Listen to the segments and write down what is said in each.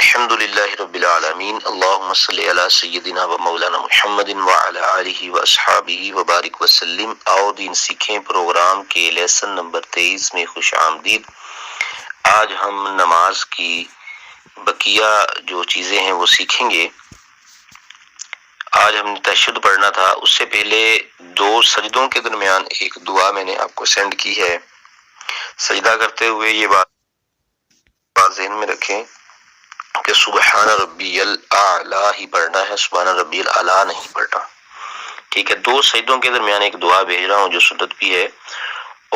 الحمد للہ رب العالمین اللہم صلی علی سیدنا و مولانا محمد وعلی آلہ و اصحابہ وبارک وسلم۔ آؤ دین سیکھیں پروگرام کے لیسن نمبر 23 میں خوش آمدید۔ آج ہم نماز کی بقیہ جو چیزیں ہیں وہ سیکھیں گے۔ آج ہم نے تشہد پڑھنا تھا، اس سے پہلے دو سجدوں کے درمیان ایک دعا میں نے آپ کو سینڈ کی ہے۔ سجدہ کرتے ہوئے یہ بات ذہن میں رکھیں کہ سبحان ربی الاعلی ہی پڑھنا ہے، سبحان ربی الاعلی نہیں پڑھنا، ٹھیک ہے۔ دو سجدوں کے درمیان ایک دعا بھیج رہا ہوں جو سنت بھی ہے،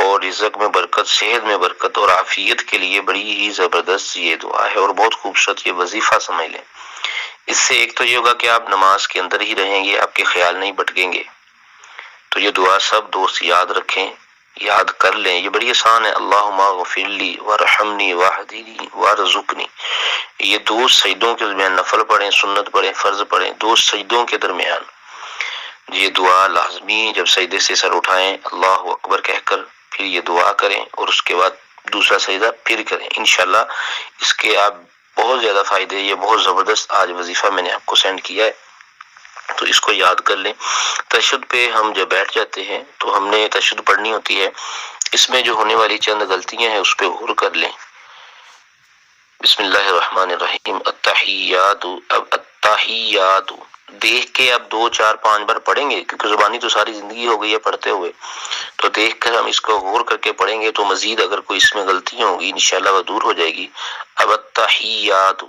اور رزق میں برکت، صحت میں برکت اور عافیت کے لیے بڑی ہی زبردست یہ دعا ہے اور بہت خوبصورت یہ وظیفہ سمجھ لیں۔ اس سے ایک تو یہ ہوگا کہ آپ نماز کے اندر ہی رہیں گے، آپ کے خیال نہیں بھٹکیں گے۔ تو یہ دعا سب دوست یاد رکھیں، یاد کر لیں، یہ بڑی آسان ہے۔ اللہم اغفر لی وارحمنی واہدنی وارزقنی۔ یہ دو سجدوں کے درمیان نفل پڑھیں، سنت پڑھیں، فرض پڑھیں، دو سجدوں کے درمیان یہ دعا لازمی، جب سجدے سے سر اٹھائیں اللہ اکبر کہہ کر پھر یہ دعا کریں، اور اس کے بعد دوسرا سجدہ پھر کریں۔ انشاءاللہ اس کے آپ بہت زیادہ فائدے، یہ بہت زبردست آج وظیفہ میں نے آپ کو سینڈ کیا ہے، تو اس کو یاد کر لیں۔ تشہد پہ ہم جب بیٹھ جاتے ہیں تو ہم نے تشہد پڑھنی ہوتی ہے، اس میں جو ہونے والی چند غلطیاں ہیں اس پہ غور کر لیں۔ بسم اللہ الرحمن الرحیم۔ التحیات، اب التحیات دیکھ کے اب 2 4 5 بار پڑھیں گے، کیونکہ زبانی تو ساری زندگی ہو گئی ہے پڑھتے ہوئے، تو دیکھ کر ہم اس کو غور کر کے پڑھیں گے تو مزید اگر کوئی اس میں غلطیاں ہوگی انشاءاللہ وہ دور ہو جائے گی۔ اب التحیات،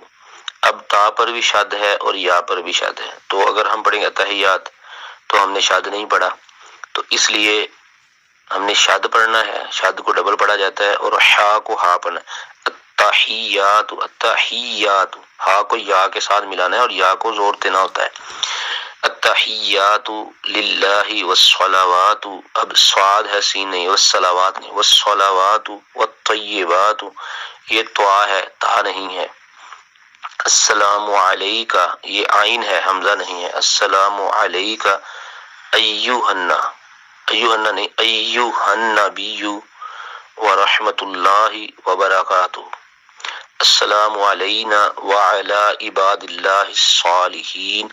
اب تا پر بھی شد ہے اور یا پر بھی شد ہے، تو اگر ہم پڑھیں گے التحیات تو ہم نے شد نہیں پڑھا، تو اس لیے ہم نے شد پڑھنا ہے، شد کو ڈبل پڑھا جاتا ہے، اور ہا کو ہا پڑھنا ہے۔ التحیات، التحیات، ہا کو یا کے ساتھ ملانا ہے اور یا کو زور دینا ہوتا ہے۔ التحیات للہ والصلوات، اب صاد ہے سین نہیں، والصلوات نہیں، والصلوات والطیبات، یہ طا ہے تا نہیں ہے۔ السلام علیکہ، یہ عین ہے حمزہ نہیں ہے۔ السلام علیکہ ایہا نہیں، ایہا النبی ورحمۃ اللہ وبرکاتہ۔ السلام علینا وعلی عباد اللہ الصالحین،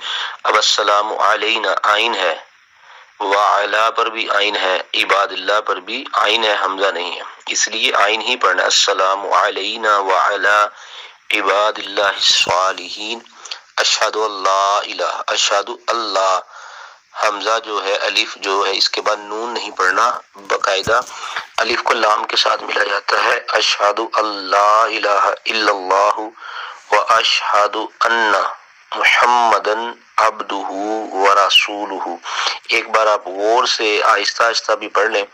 اب السلام علینا عین ہے، وعلی پر بھی عین ہے، عباد اللہ پر بھی عین ہے، حمزہ نہیں ہے، اس لیے عین ہی پڑھنا ہے۔ السلام علینا وعلی عباد اللہ الصالحین، اشہد اللہ الہ، اشہد اللہ، حمزہ جو ہے الف جو ہے اس کے بعد نون نہیں پڑھنا، باقاعدہ الف کو لام کے ساتھ ملا جاتا ہے۔ اشہد اللہ الہ الا اللہ و اشہد ان محمدن عبدہ ورسولہ۔ ایک بار آپ غور سے آہستہ آہستہ بھی پڑھ لیں،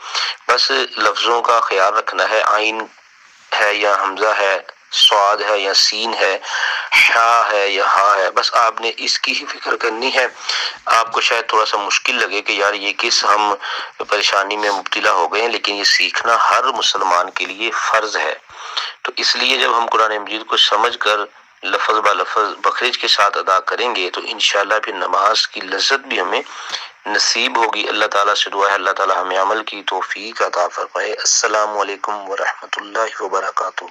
بس لفظوں کا خیال رکھنا ہے، عین ہے یا حمزہ ہے، صاد ہے یا سین ہے، ہا ہے یا ہا ہے، بس آپ نے اس کی ہی فکر کرنی ہے۔ آپ کو شاید تھوڑا سا مشکل لگے کہ یار یہ کس ہم پریشانی میں مبتلا ہو گئے ہیں، لیکن یہ سیکھنا ہر مسلمان کے لیے فرض ہے۔ تو اس لیے جب ہم قرآن مجید کو سمجھ کر لفظ با لفظ بخرج کے ساتھ ادا کریں گے تو انشاءاللہ پھر نماز کی لذت بھی ہمیں نصیب ہوگی۔ اللہ تعالیٰ سے دعا ہے اللہ تعالیٰ ہمیں عمل کی توفیق عطا فرمائے۔ السلام علیکم ورحمۃ اللہ وبرکاتہ۔